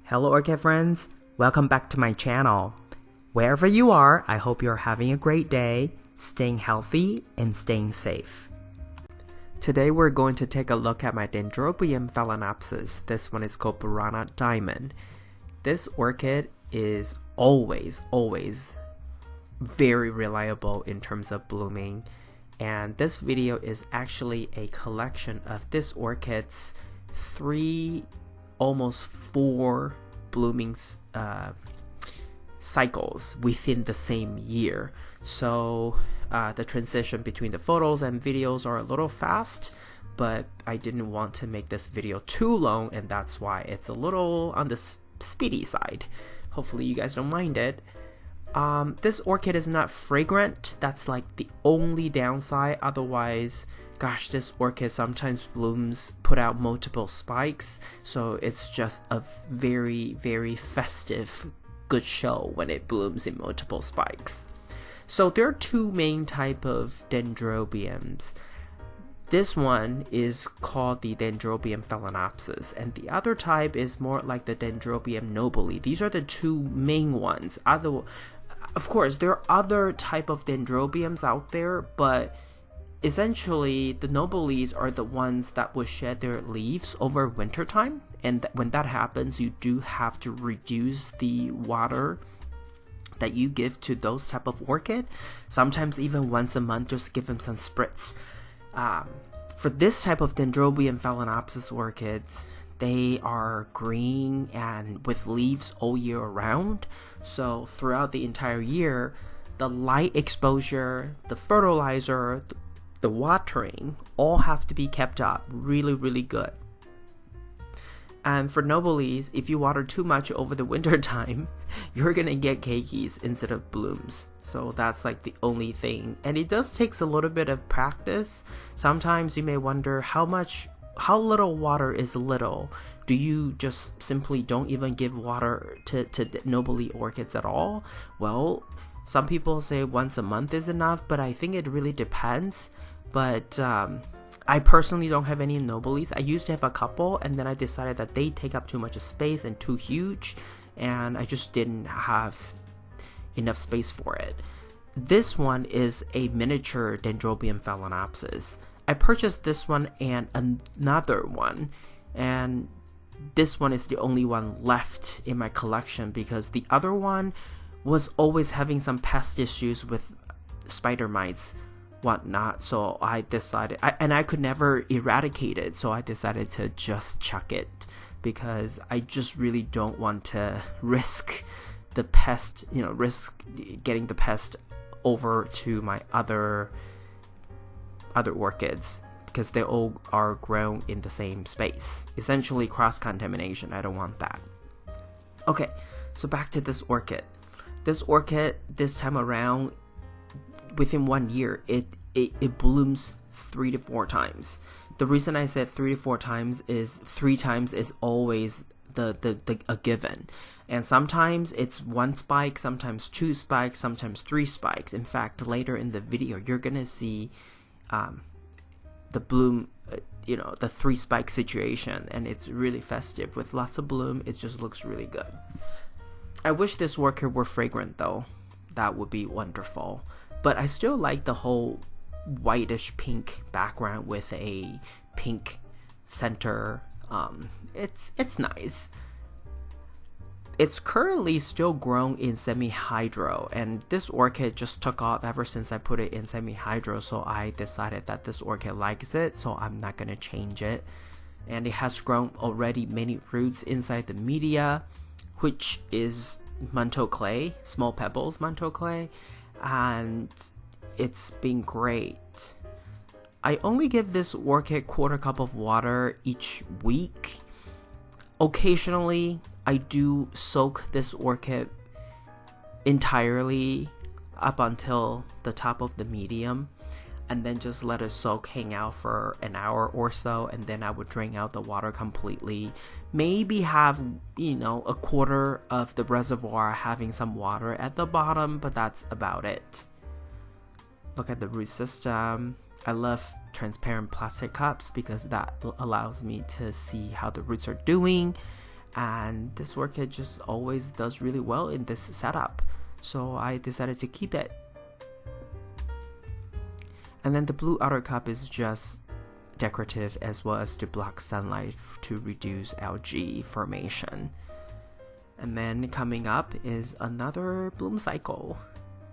Hello Orchid friends, welcome back to my channel. Wherever you are, I hope you're having a great day, staying healthy and staying safe. Today we're going to take a look at my Dendrobium phalaenopsis. This one is called Burana Diamond. This orchid is always very reliable in terms of blooming, and this video is actually a collection of this orchid's almost four blooming cycles within the same year. So the transition between the photos and videos are a little fast, but I didn't want to make this video too long, and that's why it's a little on the speedy side. Hopefully you guys don't mind it. This orchid is not fragrant. That's like the only downside. Otherwise, gosh, this orchid sometimes blooms, put out multiple spikes, so it's just a very festive good show when it blooms in multiple spikes. So there are two main type of Dendrobiums. This one is called the Dendrobium phalaenopsis, and the other type is more like the Dendrobium nobile. These are the two main ones. Of course, there are other type of Dendrobiums out there, but essentially the nobiles are the ones that will shed their leaves over winter time, and when that happens, you do have to reduce the water that you give to those type of orchid. Sometimes even once a month, just give them some spritz. For this type of Dendrobium phalaenopsis orchids, they are green and with leaves all year round. So throughout the entire year, the light exposure, the fertilizer, the watering, all have to be kept up really good. And for nobiles, if you water too much over the winter time, you're gonna get keikis instead of blooms. So that's like the only thing. And it does takes a little bit of practice. Sometimes you may wonder how little water is little. Do you just simply don't even give water to nobile orchids at all? Well, some people say once a month is enough, but I think it really depends. But I personally don't have any nobiles. I used to have a couple, and then I decided that they take up too much space and too huge, and I just didn't have enough space for it. This one is a miniature Dendrobium phalaenopsis. I purchased this one and another one, and this one is the only one left in my collection because the other one was always having some pest issues with spider mites, whatnot. So I decided, and I could never eradicate it, so I decided to just chuck it because I just really don't want to risk the pest, risk getting the pest over to my other orchids, because they all are grown in the same space. Essentially cross-contamination. I don't want that. Okay, so back to this orchid. This orchid, this time around, within 1 year, it blooms 3 to 4 times. The reason I said 3 to 4 times is 3 times is always a given. And sometimes it's 1 spike, sometimes 2 spikes, sometimes 3 spikes. In fact, later in the video, you're gonna see the bloom, the 3 spike situation, and it's really festive with lots of bloom. It just looks really good. I wish this orchid were fragrant though. That would be wonderful. But I still like the whole whitish pink background with a pink center. It's nice. It's currently still grown in semi-hydro, and this orchid just took off ever since I put it in semi-hydro, so I decided that this orchid likes it, so I'm not gonna change it. And it has grown already many roots inside the media, which is manto clay, small pebbles manto clay, and it's been great. I only give this orchid 1/4 cup of water each week. Occasionally I do soak this orchid entirely up until the top of the medium, and then just let it soak, hang out for an hour or so, and then I would drain out the water completely. Maybe have, 1/4 of the reservoir having some water at the bottom, but that's about it. Look at the root system. I love transparent plastic cups because that allows me to see how the roots are doing. and this orchid just always does really well in this setup, so I decided to keep it. And then the blue outer cup is just decorative, as well as to block sunlight to reduce algae formation. And then coming up is another bloom cycle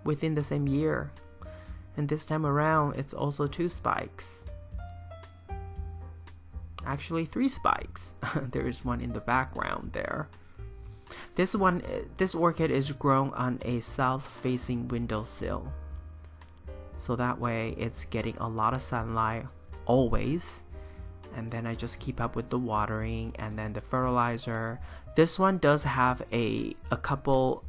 within the same year, and this time around it's also 2 spikes. Actually 3 spikes. There is one in the background there. This orchid is grown on a south-facing windowsill, so that way it's getting a lot of sunlight always. And then I just keep up with the watering and then the fertilizer. This one does have a couple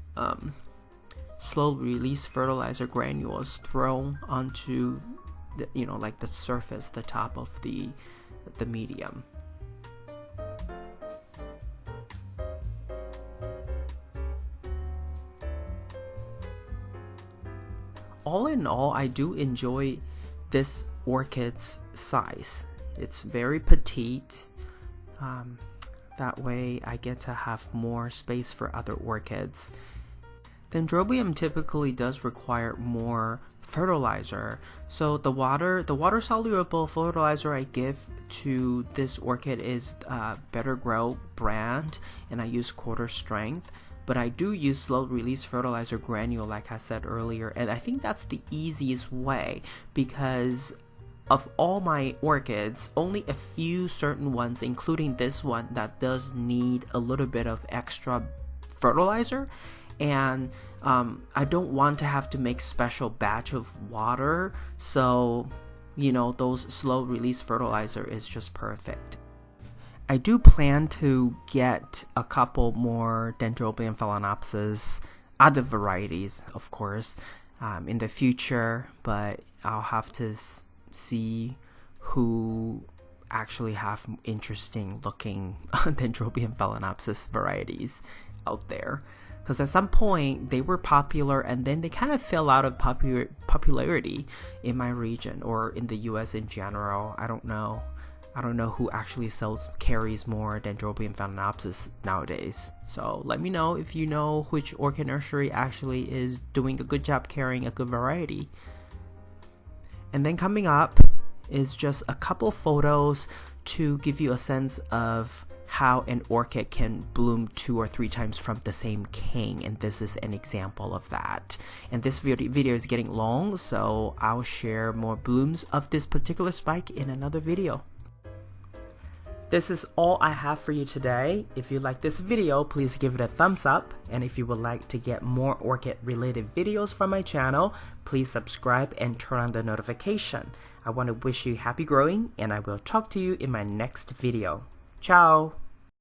slow release fertilizer granules thrown onto the, like the surface, the top of the medium. All in all, I do enjoy this orchid's size. It's very petite. That way I get to have more space for other orchids. Dendrobium typically does require more fertilizer, so the water soluble fertilizer I give to this orchid is Better Grow brand, and I use quarter strength, but I do use slow release fertilizer granule like I said earlier, and I think that's the easiest way, because of all my orchids, only a few certain ones, including this one, that does need a little bit of extra fertilizer, and I don't want to have to make special batch of water, so those slow release fertilizer is just perfect. I do plan to get a couple more Dendrobium phalaenopsis, other varieties of course, in the future, but I'll have to see who actually have interesting looking Dendrobium phalaenopsis varieties out there, because at some point they were popular and then they kind of fell out of popularity in my region or in the US in general. I don't know who actually carries more Dendrobium phalaenopsis nowadays. So let me know if you know which orchid nursery actually is doing a good job carrying a good variety. And then coming up is just a couple photos to give you a sense of how an orchid can bloom 2 or 3 times from the same king, and this is an example of that. And this video is getting long, so I'll share more blooms of this particular spike in another video. This is all I have for you today. If you like this video, please give it a thumbs up, and if you would like to get more orchid related videos from my channel, please subscribe and turn on the notification. I want to wish you happy growing, and I will talk to you in my next video. Ciao!